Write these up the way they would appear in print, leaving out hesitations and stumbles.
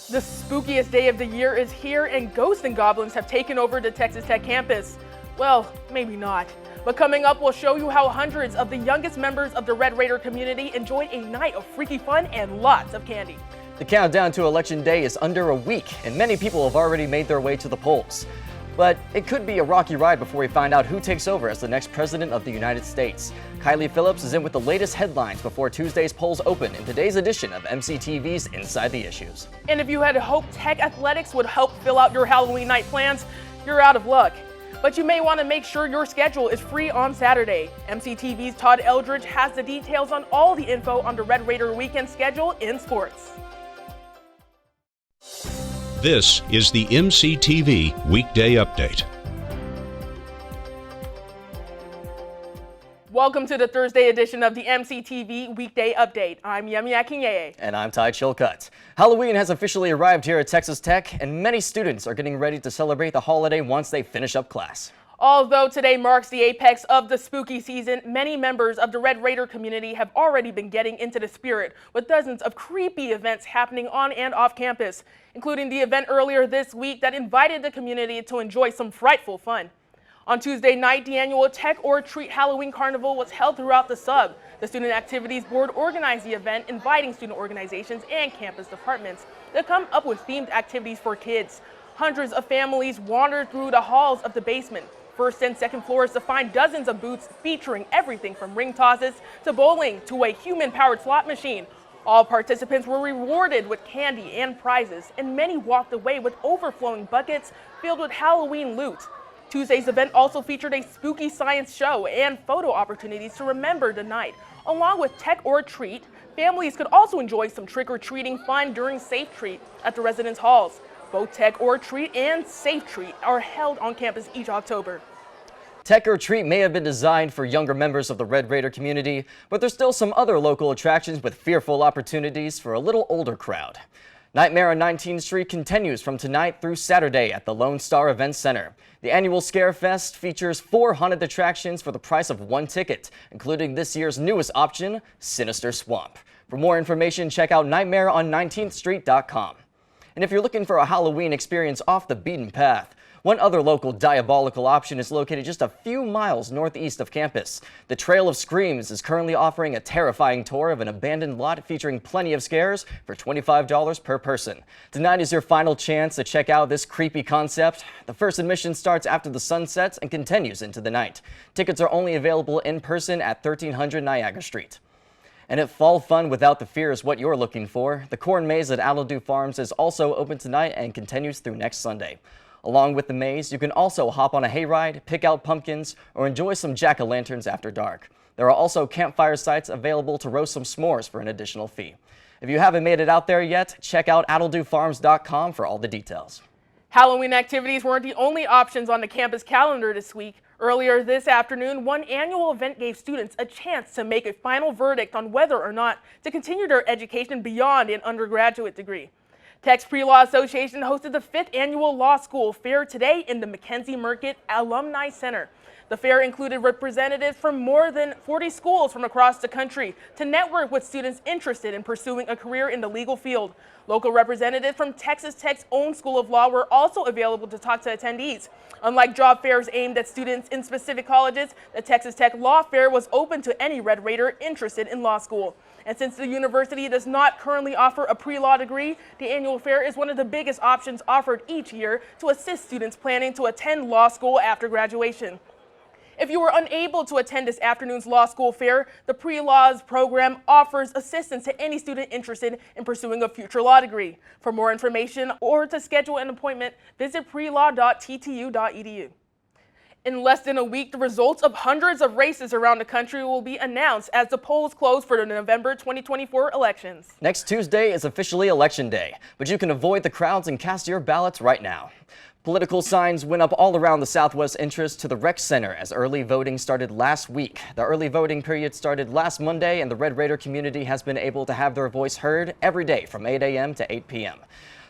The spookiest day of the year is here, and ghosts and goblins have taken over the Texas Tech campus. Well, maybe not. But coming up, we'll show you how hundreds of the youngest members of the Red Raider community enjoyed a night of freaky fun and lots of candy. The countdown to Election Day is under a week, and many people have already made their way to the polls. But it could be a rocky ride before we find out who takes over as the next president of the United States. Kiley Phillips is in with the latest headlines before Tuesday's polls open in today's edition of MCTV's Inside the Issues. And if you had hoped Tech Athletics would help fill out your Halloween night plans, you're out of luck. But you may want to make sure your schedule is free on Saturday. MCTV's Todd Eldridge has the details on all the info on the Red Raider weekend schedule in sports. This is the MCTV Weekday Update. Welcome to the Thursday edition of the MCTV Weekday Update. I'm Yemi Akinyeye. And I'm Chilcutt. Halloween has officially arrived here at Texas Tech, and many students are getting ready to celebrate the holiday once they finish up class. Although today marks the apex of the spooky season, many members of the Red Raider community have already been getting into the spirit with dozens of creepy events happening on and off campus, including the event earlier this week that invited the community to enjoy some frightful fun. On Tuesday night, the annual Tech or Treat Halloween Carnival was held throughout the sub. The Student Activities Board organized the event, inviting student organizations and campus departments to come up with themed activities for kids. Hundreds of families wandered through the halls of the basement, first and second floors, to find dozens of booths featuring everything from ring tosses to bowling to a human-powered slot machine. All participants were rewarded with candy and prizes, and many walked away with overflowing buckets filled with Halloween loot. Tuesday's event also featured a spooky science show and photo opportunities to remember the night. Along with Tech or Treat, families could also enjoy some trick-or-treating fun during Safe Treat at the residence halls. Both Tech or Treat and Safe Treat are held on campus each October. Tech or Treat may have been designed for younger members of the Red Raider community, but there's still some other local attractions with fearful opportunities for a little older crowd. Nightmare on 19th Street continues from tonight through Saturday at the Lone Star Event Center. The annual Scare Fest features 4 haunted attractions for the price of 1 ticket, including this year's newest option, Sinister Swamp. For more information, check out nightmareon19thstreet.com. And if you're looking for a Halloween experience off the beaten path, one other local diabolical option is located just a few miles northeast of campus. The Trail of Screams is currently offering a terrifying tour of an abandoned lot featuring plenty of scares for $25 per person. Tonight is your final chance to check out this creepy concept. The first admission starts after the sun sets and continues into the night. Tickets are only available in person at 1300 Niagara Street. And if fall fun without the fear is what you're looking for, the Corn Maze at Aladu Farms is also open tonight and continues through next Sunday. Along with the maze, you can also hop on a hayride, pick out pumpkins, or enjoy some jack-o'-lanterns after dark. There are also campfire sites available to roast some s'mores for an additional fee. If you haven't made it out there yet, check out AdaldoFarms.com for all the details. Halloween activities weren't the only options on the campus calendar this week. Earlier this afternoon, one annual event gave students a chance to make a final verdict on whether or not to continue their education beyond an undergraduate degree. Tech's Pre-Law Association hosted the 5th annual law school fair today in the Mackenzie Merkett Alumni Center. The fair included representatives from more than 40 schools from across the country to network with students interested in pursuing a career in the legal field. Local representatives from Texas Tech's own School of Law were also available to talk to attendees. Unlike job fairs aimed at students in specific colleges, the Texas Tech Law Fair was open to any Red Raider interested in law school. And since the university does not currently offer a pre-law degree, the annual fair is one of the biggest options offered each year to assist students planning to attend law school after graduation. If you were unable to attend this afternoon's law school fair, the Pre-Laws program offers assistance to any student interested in pursuing a future law degree. For more information or to schedule an appointment, visit prelaw.ttu.edu. In less than a week, the results of hundreds of races around the country will be announced as the polls close for the November 2024 elections. Next Tuesday is officially Election Day, but you can avoid the crowds and cast your ballots right now. Political signs went up all around the Southwest entrance to the Rec Center as early voting started last week. The early voting period started last Monday, and the Red Raider community has been able to have their voice heard every day from 8 a.m. to 8 p.m.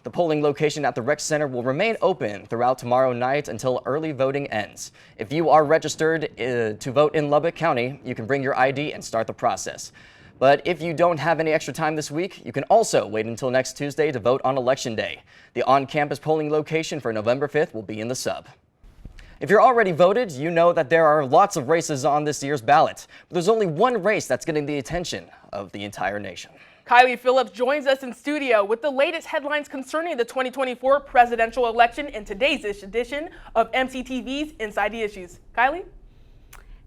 The polling location at the Rec Center will remain open throughout tomorrow night until early voting ends. If you are registered to vote in Lubbock County, you can bring your ID and start the process. But if you don't have any extra time this week, you can also wait until next Tuesday to vote on Election Day. The on-campus polling location for November 5th will be in the sub. If you're already voted, you know that there are lots of races on this year's ballot. But there's only one race that's getting the attention of the entire nation. Kiley Phillips joins us in studio with the latest headlines concerning the 2024 presidential election in today's edition of MCTV's Inside the Issues. Kiley?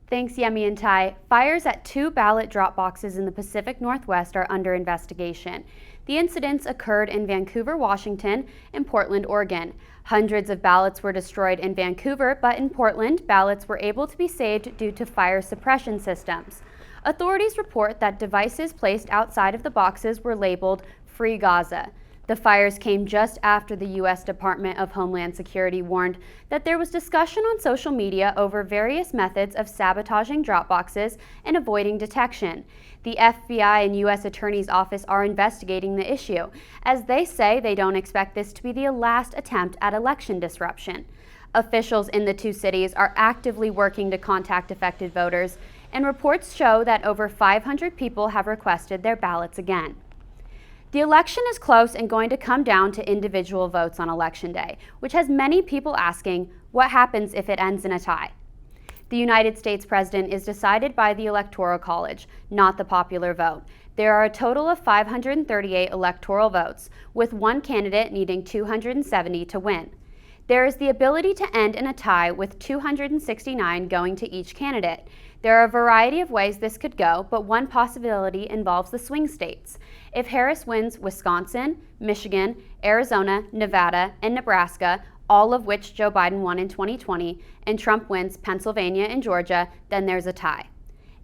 Thanks, Yemi and Ty. Fires at 2 ballot drop boxes in the Pacific Northwest are under investigation. The incidents occurred in Vancouver, Washington, and Portland, Oregon. Hundreds of ballots were destroyed in Vancouver, but in Portland, ballots were able to be saved due to fire suppression systems. Authorities report that devices placed outside of the boxes were labeled Free Gaza. The fires came just after the U.S. Department of Homeland Security warned that there was discussion on social media over various methods of sabotaging drop boxes and avoiding detection. The FBI and U.S. Attorney's Office are investigating the issue, as they say they don't expect this to be the last attempt at election disruption. Officials in the 2 cities are actively working to contact affected voters, and reports show that over 500 people have requested their ballots again. The election is close and going to come down to individual votes on Election Day, which has many people asking, what happens if it ends in a tie? The United States president is decided by the Electoral College, not the popular vote. There are a total of 538 electoral votes, with one candidate needing 270 to win. There is the ability to end in a tie with 269 going to each candidate. There are a variety of ways this could go, but one possibility involves the swing states. If Harris wins Wisconsin, Michigan, Arizona, Nevada, and Nebraska, all of which Joe Biden won in 2020, and Trump wins Pennsylvania and Georgia, then there's a tie.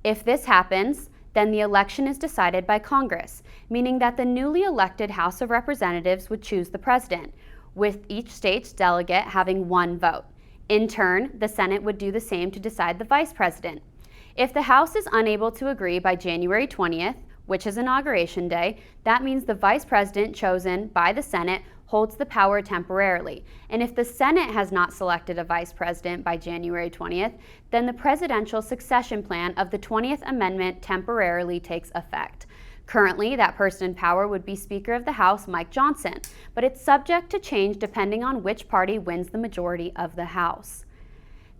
If this happens, then the election is decided by Congress, meaning that the newly elected House of Representatives would choose the president, with each state's delegate having 1 vote. In turn, the Senate would do the same to decide the vice president. If the House is unable to agree by January 20th, which is Inauguration Day, that means the vice president chosen by the Senate holds the power temporarily. And if the Senate has not selected a vice president by January 20th, then the presidential succession plan of the 20th Amendment temporarily takes effect. Currently, that person in power would be Speaker of the House, Mike Johnson, but it's subject to change depending on which party wins the majority of the House.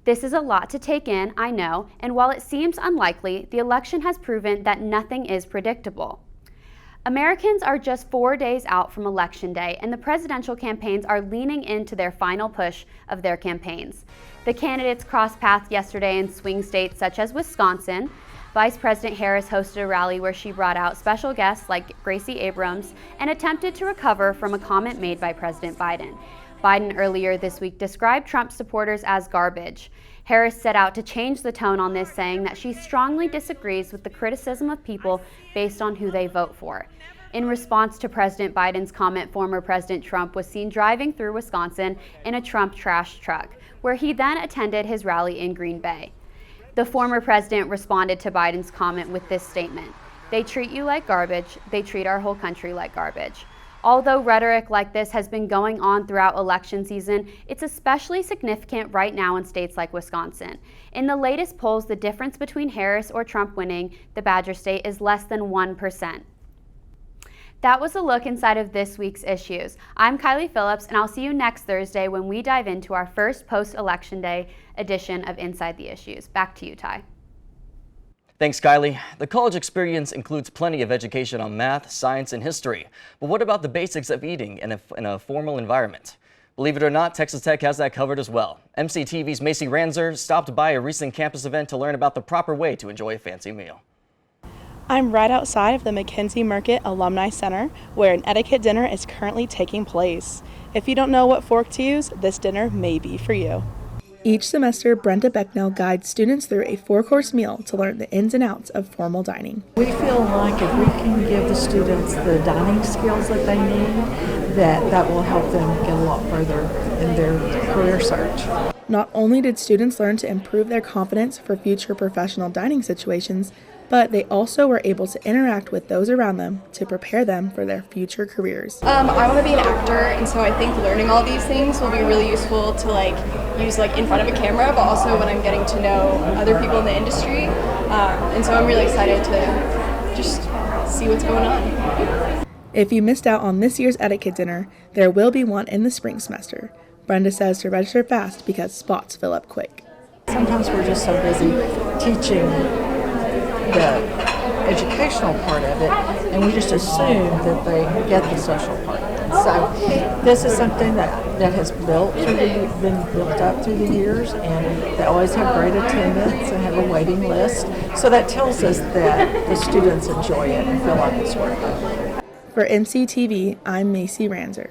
This is a lot to take in, I know, and while it seems unlikely, the election has proven that nothing is predictable. Americans are just 4 days out from Election Day, and the presidential campaigns are leaning into their final push of their campaigns. The candidates crossed paths yesterday in swing states such as Wisconsin. Vice President Harris hosted a rally where she brought out special guests like Gracie Abrams and attempted to recover from a comment made by President Biden. Biden earlier this week described Trump supporters as garbage. Harris set out to change the tone on this, saying that she strongly disagrees with the criticism of people based on who they vote for. In response to President Biden's comment, former President Trump was seen driving through Wisconsin in a Trump trash truck, where he then attended his rally in Green Bay. The former president responded to Biden's comment with this statement: "They treat you like garbage. They treat our whole country like garbage." Although rhetoric like this has been going on throughout election season, it's especially significant right now in states like Wisconsin. In the latest polls, the difference between Harris or Trump winning the Badger State is less than 1%. That was a look inside of this week's issues. I'm Kiley Phillips, and I'll see you next Thursday when we dive into our first post-Election Day edition of Inside the Issues. Back to you, Ty. Thanks, Kiley. The college experience includes plenty of education on math, science, and history. But what about the basics of eating in a formal environment? Believe it or not, Texas Tech has that covered as well. MCTV's Macy Ranzer stopped by a recent campus event to learn about the proper way to enjoy a fancy meal. I'm right outside of the McKenzie Market Alumni Center, where an etiquette dinner is currently taking place. If you don't know what fork to use, this dinner may be for you. Each semester, Brenda Becknell guides students through a 4-course meal to learn the ins and outs of formal dining. We feel like if we can give the students the dining skills that they need, that will help them get a lot further in their career search. Not only did students learn to improve their confidence for future professional dining situations, but they also were able to interact with those around them to prepare them for their future careers. I want to be an actor, and so I think learning all these things will be really useful to use in front of a camera, but also when I'm getting to know other people in the industry. And so I'm really excited to just see what's going on. If you missed out on this year's Etiquette Dinner, there will be one in the spring semester. Brenda says to register fast because spots fill up quick. Sometimes we're just so busy teaching the educational part of it, and we just assume that they get the social part. So this is something that has been built up through the years, and they always have great attendance and have a waiting list. So that tells us that the students enjoy it and feel like it's worth it. For MCTV, I'm Macy Ranzer.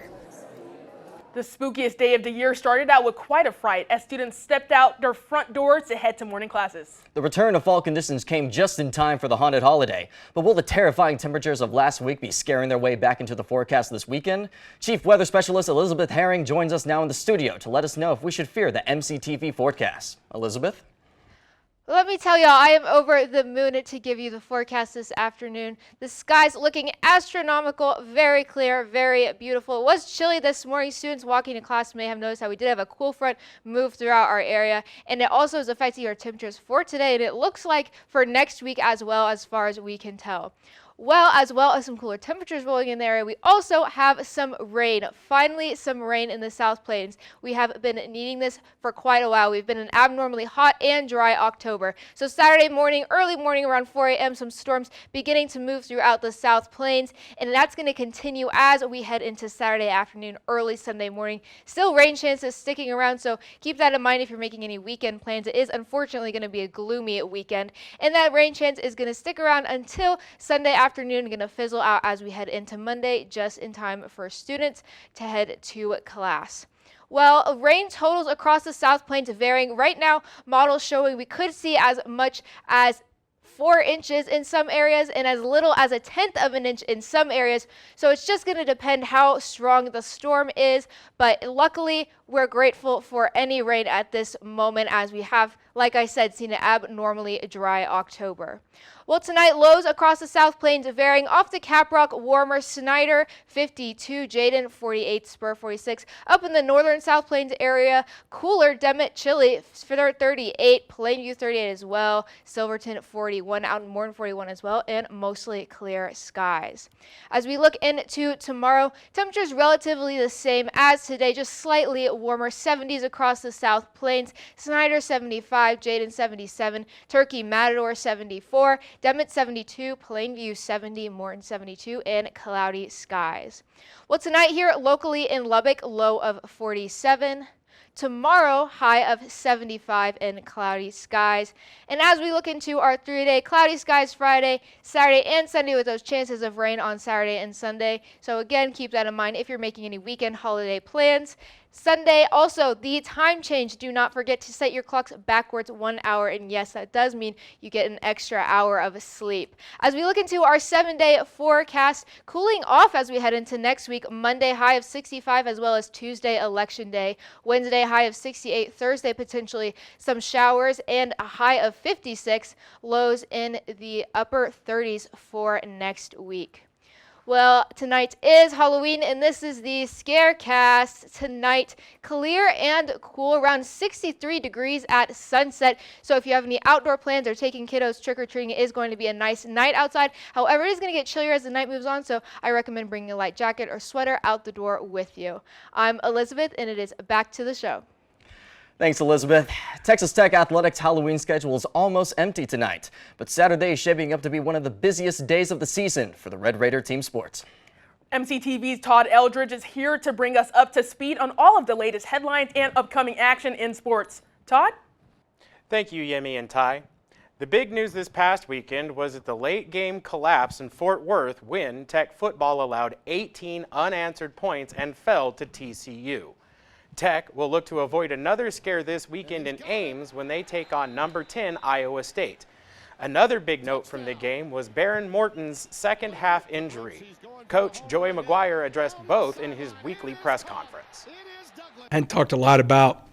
The spookiest day of the year started out with quite a fright as students stepped out their front doors to head to morning classes. The return of fall conditions came just in time for the haunted holiday. But will the terrifying temperatures of last week be scaring their way back into the forecast this weekend? Chief Weather Specialist Elisabeth Herring joins us now in the studio to let us know if we should fear the MCTV forecast. Elizabeth? Let me tell y'all, I am over the moon to give you the forecast this afternoon. The sky's looking astronomical, very clear, very beautiful. It was chilly this morning. Students walking to class may have noticed how we did have a cool front move throughout our area, and it also is affecting our temperatures for today, and it looks like for next week as well, as far as we can tell. Well as some cooler temperatures rolling in the area, we also have some rain. Finally, some rain in the South Plains. We have been needing this for quite a while. We've been an abnormally hot and dry October. So Saturday morning, early morning around 4 a.m., some storms beginning to move throughout the South Plains, and that's going to continue as we head into Saturday afternoon, early Sunday morning. Still rain chances sticking around, so keep that in mind if you're making any weekend plans. It is unfortunately going to be a gloomy weekend, and that rain chance is going to stick around until Sunday afternoon, going to fizzle out as we head into Monday, just in time for students to head to class. Well, rain totals across the South Plains varying. Right now, models showing we could see as much as 4 inches in some areas and as little as 1/10 of an inch in some areas. So it's just going to depend how strong the storm is. But luckily, we're grateful for any rain at this moment as we have, like I said, seen an abnormally dry October. Well, tonight, lows across the South Plains varying. Off the Caprock, warmer. Snyder, 52. Jayden, 48. Spur, 46. Up in the northern South Plains area, cooler. Demet, chilly, 38. Plainview, 38 as well. Silverton, 41. Out in Morton, 41 as well. And mostly clear skies. As we look into tomorrow, temperatures relatively the same as today, just slightly warmer. 70s across the South Plains. Snyder, 75. Jayden, 77. Turkey, Matador, 74. Demet, 72. Plainview, 70. Morton, 72. And cloudy skies. Well, tonight here locally in Lubbock, low of 47. Tomorrow, high of 75 and cloudy skies. And as we look into our 3-day, cloudy skies Friday, Saturday, and Sunday with those chances of rain on Saturday and Sunday. So again, keep that in mind if you're making any weekend holiday plans. Sunday, also the time change. Do not forget to set your clocks backwards 1 hour. And yes, that does mean you get an extra hour of sleep. As we look into our 7-day forecast, cooling off as we head into next week. Monday, high of 65, as well as Tuesday, election day. Wednesday, high of 68. Thursday, potentially some showers and a high of 56. Lows in the upper 30s for next week. Well, tonight is Halloween, and this is the Scarecast. Tonight, clear and cool, around 63 degrees at sunset. So if you have any outdoor plans or taking kiddos trick-or-treating, it is going to be a nice night outside. However, it is going to get chillier as the night moves on, so I recommend bringing a light jacket or sweater out the door with you. I'm Elizabeth, and it is back to the show. Thanks, Elizabeth. Texas Tech Athletics' Halloween schedule is almost empty tonight, but Saturday is shaping up to be one of the busiest days of the season for the Red Raider team sports. MCTV's Todd Eldridge is here to bring us up to speed on all of the latest headlines and upcoming action in sports. Todd? Thank you, Yemi and Ty. The big news this past weekend was that the late game collapse in Fort Worth when Tech football allowed 18 unanswered points and fell to TCU. Tech will look to avoid another scare this weekend in Ames when they take on number 10 Iowa State. Another big note from the game was Baron Morton's second half injury. Coach Joey McGuire addressed both in his weekly press conference. I hadn't talked a lot about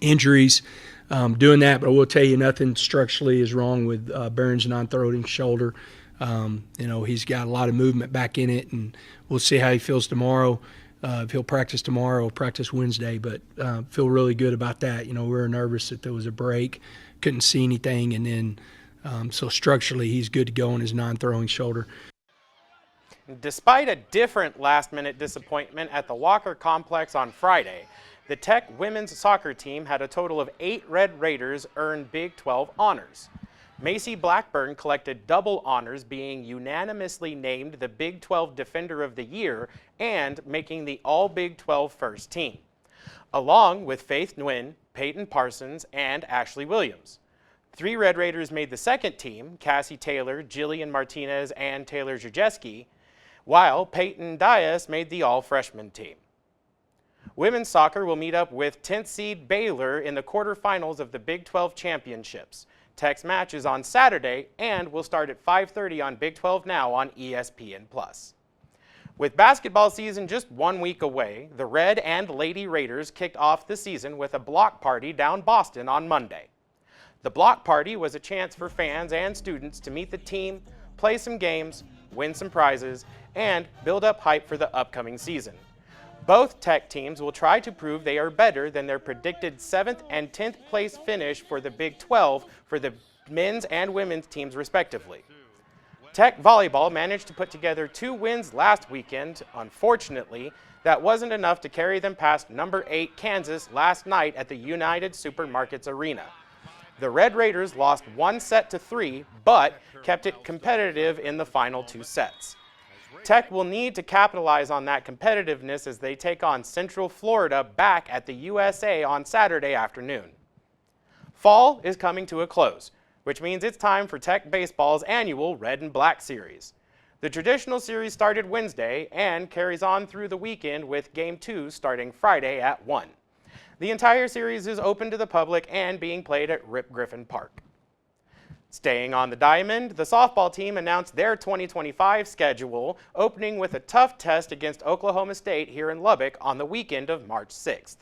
injuries doing that, but I will tell you nothing structurally is wrong with Baron's non-throwing shoulder. He's got a lot of movement back in it, and we'll see how he feels tomorrow. If he'll practice tomorrow, practice Wednesday, but feel really good about that. We were nervous that there was a break, couldn't see anything, and then so structurally he's good to go on his non-throwing shoulder. Despite a different last-minute disappointment at the Walker Complex on Friday, the Tech women's soccer team had a total of 8 Red Raiders earn Big 12 honors. Macy Blackburn collected double honors, being unanimously named the Big 12 Defender of the Year and making the All-Big 12 first team, along with Faith Nguyen, Peyton Parsons, and Ashley Williams. 3 Red Raiders made the second team, Cassie Taylor, Jillian Martinez, and Taylor Żujeski, while Peyton Dias made the all-freshman team. Women's soccer will meet up with 10th seed Baylor in the quarterfinals of the Big 12 Championships. Tech's match is on Saturday and will start at 5:30 on Big 12 Now on ESPN+. With basketball season just 1 week away, the Red and Lady Raiders kicked off the season with a block party down Boston on Monday. The block party was a chance for fans and students to meet the team, play some games, win some prizes, and build up hype for the upcoming season. Both Tech teams will try to prove they are better than their predicted 7th and 10th place finish for the Big 12 for the men's and women's teams respectively. Tech volleyball managed to put together 2 wins last weekend. Unfortunately, that wasn't enough to carry them past number 8 Kansas last night at the United Supermarkets Arena. The Red Raiders lost 1-3, but kept it competitive in the final 2 sets. Tech will need to capitalize on that competitiveness as they take on Central Florida back at the USA on Saturday afternoon. Fall is coming to a close, which means it's time for Tech Baseball's annual Red and Black Series. The traditional series started Wednesday and carries on through the weekend with Game 2 starting Friday at 1. The entire series is open to the public and being played at Rip Griffin Park. Staying on the diamond, the softball team announced their 2025 schedule, opening with a tough test against Oklahoma State here in Lubbock on the weekend of March 6th.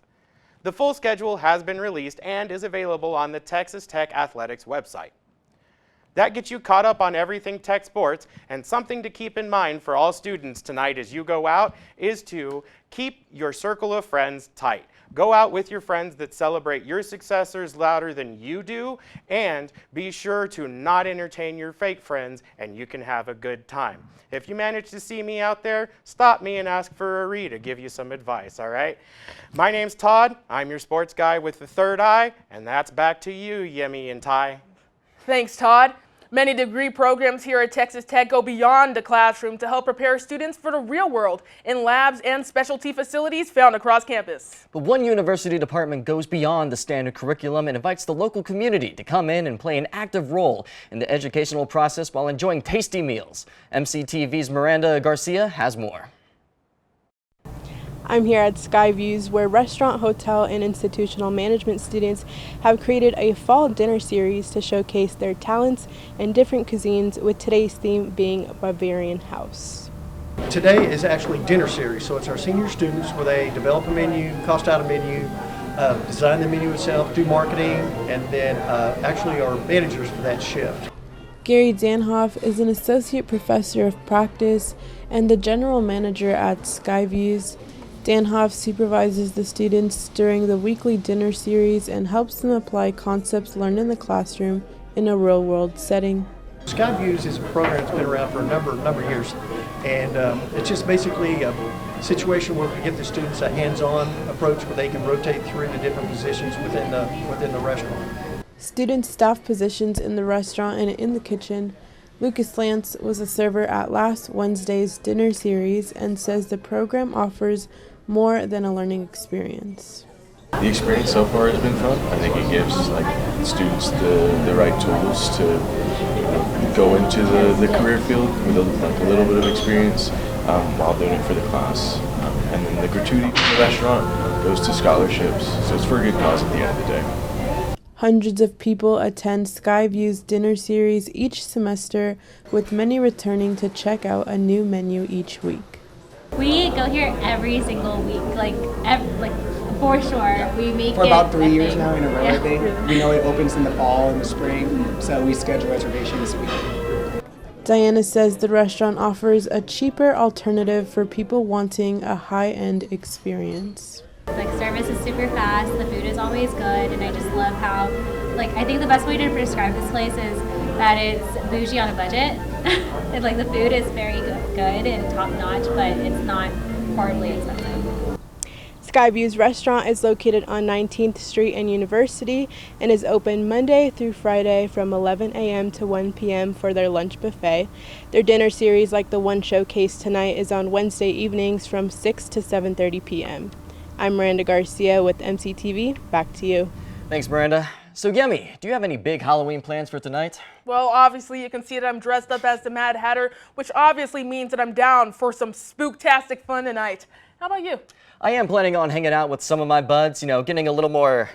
The full schedule has been released and is available on the Texas Tech Athletics website. That gets you caught up on everything Tech sports, and something to keep in mind for all students tonight as you go out is to keep your circle of friends tight. Go out with your friends that celebrate your successors louder than you do, and be sure to not entertain your fake friends, and you can have a good time. If you manage to see me out there, stop me and ask for a Ree to give you some advice, all right? My name's Todd. I'm your sports guy with the third eye, and that's back to you, Yemi and Ty. Thanks, Todd. Many degree programs here at Texas Tech go beyond the classroom to help prepare students for the real world in labs and specialty facilities found across campus. But one university department goes beyond the standard curriculum and invites the local community to come in and play an active role in the educational process while enjoying tasty meals. MCTV's Miranda Garcia has more. I'm here at Skyviews, where restaurant, hotel, and institutional management students have created a fall dinner series to showcase their talents and different cuisines, with today's theme being Bavarian House. Today is actually dinner series, so it's our senior students where they develop a menu, cost out a menu, design the menu itself, do marketing, and then actually are managers for that shift. Gary Danhoff is an associate professor of practice and the general manager at Skyviews. Danhoff supervises the students during the weekly dinner series and helps them apply concepts learned in the classroom in a real-world setting. Skyviews is a program that's been around for a number of years, and it's just basically a situation where we give the students a hands-on approach where they can rotate through the different positions within the restaurant. Students staff positions in the restaurant and in the kitchen. Lucas Lance was a server at last Wednesday's dinner series and says the program offers more than a learning experience. The experience so far has been fun. I think it gives students the right tools to go into the career field with a little bit of experience while doing it for the class. And then the gratuity from the restaurant goes to scholarships, so it's for a good cause at the end of the day. Hundreds of people attend Skyview's dinner series each semester, with many returning to check out a new menu each week. We go here every single week, for sure. We make for about 3 years now in a row. Yeah. We know it opens in the fall and the spring, so we schedule reservations weekly. Diana says the restaurant offers a cheaper alternative for people wanting a high-end experience. Service is super fast, the food is always good, and I just love how, I think the best way to describe this place is that it's bougie on a budget. It's like the food is very good and top notch, but it's not horribly expensive. Skyview's restaurant is located on 19th Street and University and is open Monday through Friday from 11 a.m. to 1 p.m. for their lunch buffet. Their dinner series, like the one showcased tonight, is on Wednesday evenings from 6 to 7:30 p.m. I'm Miranda Garcia with MCTV. Back to you. Thanks, Miranda. So, Yemi, do you have any big Halloween plans for tonight? Well, obviously you can see that I'm dressed up as the Mad Hatter, which obviously means that I'm down for some spooktastic fun tonight. How about you? I am planning on hanging out with some of my buds, getting a little more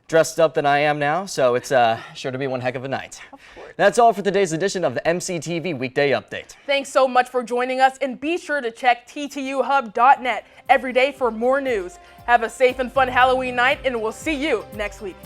dressed up than I am now, so it's sure to be one heck of a night. Of course. That's all for today's edition of the MCTV Weekday Update. Thanks so much for joining us, and be sure to check ttuhub.net every day for more news. Have a safe and fun Halloween night, and we'll see you next week.